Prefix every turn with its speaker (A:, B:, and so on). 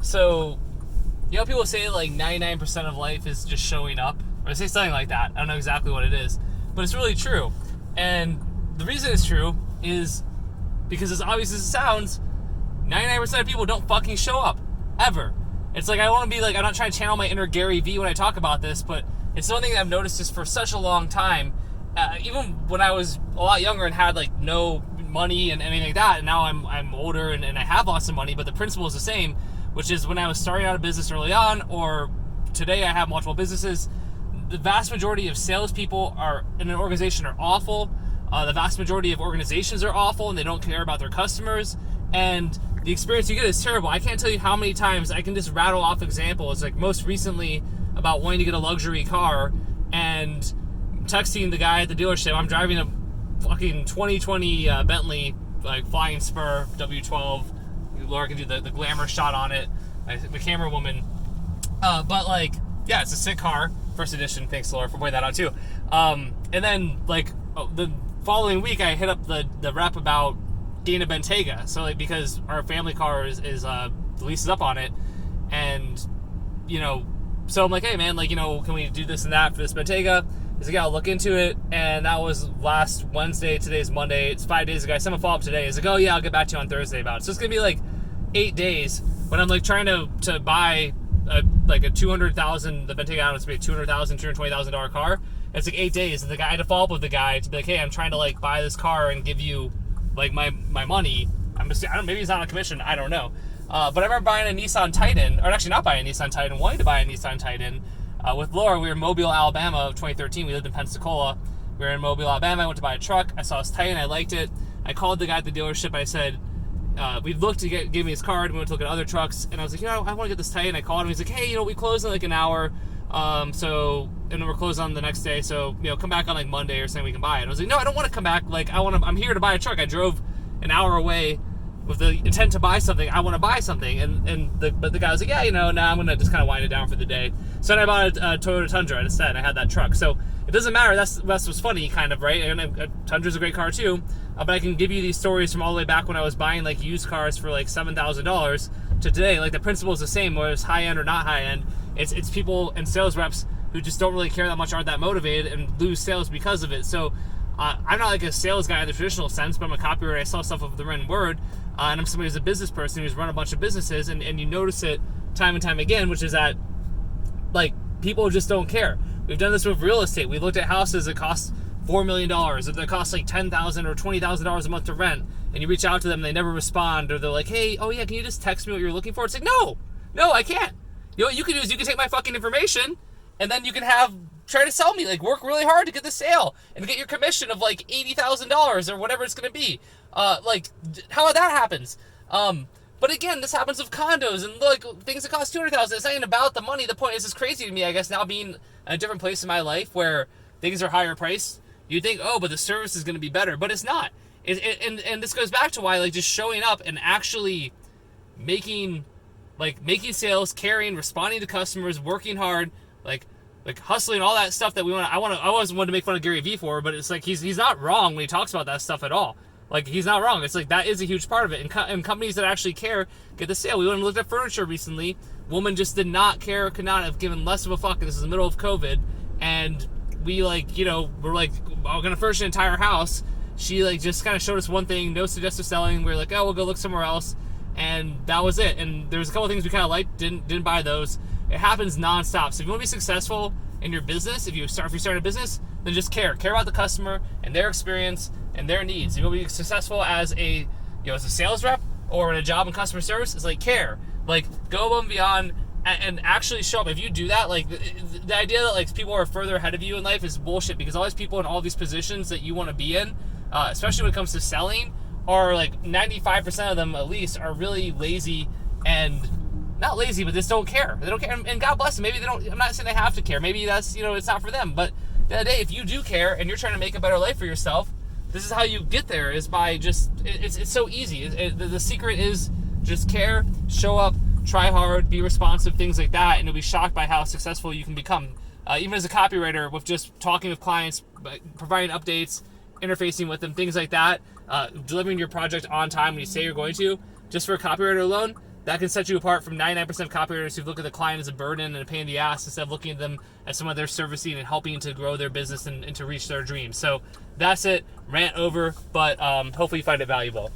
A: So, people say like 99% of life is just showing up, or they say something like that. I don't know exactly what it is, but it's really true. And the reason it's true is because, as obvious as it sounds, 99% of people don't fucking show up ever. It's like, I want to be like, I'm not trying to channel my inner Gary Vee when I talk about this, but it's something that I've noticed just for such a long time. Even when I was a lot younger and had like no money and anything like that, and now I'm older and I have lots of money, but the principle is the same, which is when I was starting out a business early on, or today I have multiple businesses, the vast majority of salespeople in an organization are awful. The vast majority of organizations are awful and they don't care about their customers, and the experience you get is terrible. I can't tell you how many times I can just rattle off examples, like most recently about wanting to get a luxury car and texting the guy at the dealership. I'm driving a fucking 2020 Bentley, like Flying Spur W12. Laura can do the glamour shot on it, the camera woman. But like, yeah, it's a sick car, first edition. Thanks, Laura, for pointing that out too. And then like the following week, I hit up the rep about getting a Bentayga. So like, because our family car is the lease is up on it, and so I'm like, hey man, like, can we do this and that for this Bentayga? He's like, yeah, I'll look into it. And that was last Wednesday. Today's Monday. It's 5 days ago. I sent a follow-up today. He's like, oh yeah, I'll get back to you on Thursday about it. So it's gonna be like 8 days when I'm like trying to buy a $200,000, the Bentayga was to be a $220,000 car. And it's like 8 days, and I had to follow up with the guy to be like, hey, I'm trying to like buy this car and give you like my money. Maybe he's not on commission. I don't know. But I remember buying a Nissan Titan, or actually not buying a Nissan Titan, wanting to buy a Nissan Titan. With Laura, we were in Mobile, Alabama of 2013. We lived in Pensacola. We were in Mobile, Alabama. I went to buy a truck. I saw this Titan. I liked it. I called the guy at the dealership. I said, we looked to give me his card. We went to look at other trucks. And I was like, I want to get this Titan. I called him. He's like, hey, we close in like an hour. And then we're closed on the next day. So, come back on like Monday or something, we can buy it. And I was like, no, I don't want to come back. Like, I'm here to buy a truck. I drove an hour away with the intent to buy something. I want to buy something. But the guy was like, yeah, I'm going to just kind of wind it down for the day. So then I bought a Toyota Tundra instead, and I had that truck. So it doesn't matter. That's what's funny, kind of, right? And a Tundra's a great car too. But I can give you these stories from all the way back when I was buying like used cars for like $7,000 to today. Like the principle is the same, whether it's high end or not high end. It's people and sales reps who just don't really care that much, aren't that motivated, and lose sales because of it. So I'm not like a sales guy in the traditional sense, but I'm a copywriter. I sell stuff with the written word, and I'm somebody who's a business person who's run a bunch of businesses, and you notice it time and time again, which is that like people just don't care. We've done this with real estate. We looked at houses that cost $4 million, that cost like $10,000 or $20,000 a month to rent, and you reach out to them, they never respond, or they're like, hey, oh yeah, can you just text me what you're looking for? It's like, no, I can't. What you can do is you can take my fucking information, and then you can try to sell me, like work really hard to get the sale and get your commission of like $80,000 or whatever it's going to be. Like how that happens. But again, this happens with condos and like things that cost $200,000. It's not even about the money. The point is, it's crazy to me, I guess, now being in a different place in my life where things are higher priced. You think, oh, but the service is going to be better, but it's not. And this goes back to why like just showing up and actually making sales, caring, responding to customers, working hard, like hustling, all that stuff that we want. I always wanted to make fun of Gary Vee for, but it's like he's not wrong when he talks about that stuff at all. Like he's not wrong. It's like that is a huge part of it. And companies that actually care get the sale. We went and looked at furniture recently. Woman just did not care, could not have given less of a fuck. This is the middle of COVID, and we we're like, we're gonna furnish an entire house. She like just kind of showed us one thing, no suggestive selling. We're like, oh, we'll go look somewhere else, and that was it. And there's a couple things we kind of liked, didn't buy those. It happens nonstop. So if you want to be successful in your business, if you start a business, then just care about the customer and their experience and their needs. If you want to be successful as a sales rep or in a job in customer service, it's like care, like go above and beyond and actually show up. If you do that, like the idea that like people are further ahead of you in life is bullshit, because all these people in all these positions that you want to be in, especially when it comes to selling, are like 95% of them at least are really lazy, and not lazy, but just don't care. They don't care, and God bless them. Maybe they don't. I'm not saying they have to care. Maybe that's it's not for them. But at the end of the day, if you do care and you're trying to make a better life for yourself, this is how you get there. Is by just it's so easy. The secret is just care, show up, try hard, be responsive, things like that, and you'll be shocked by how successful you can become. Even as a copywriter, with just talking with clients, providing updates, interfacing with them, things like that, delivering your project on time when you say you're going to. Just for a copywriter alone, That can set you apart from 99% of copywriters who look at the client as a burden and a pain in the ass instead of looking at them as someone they're servicing and helping to grow their business and to reach their dreams. So that's it. Rant over, but hopefully you find it valuable.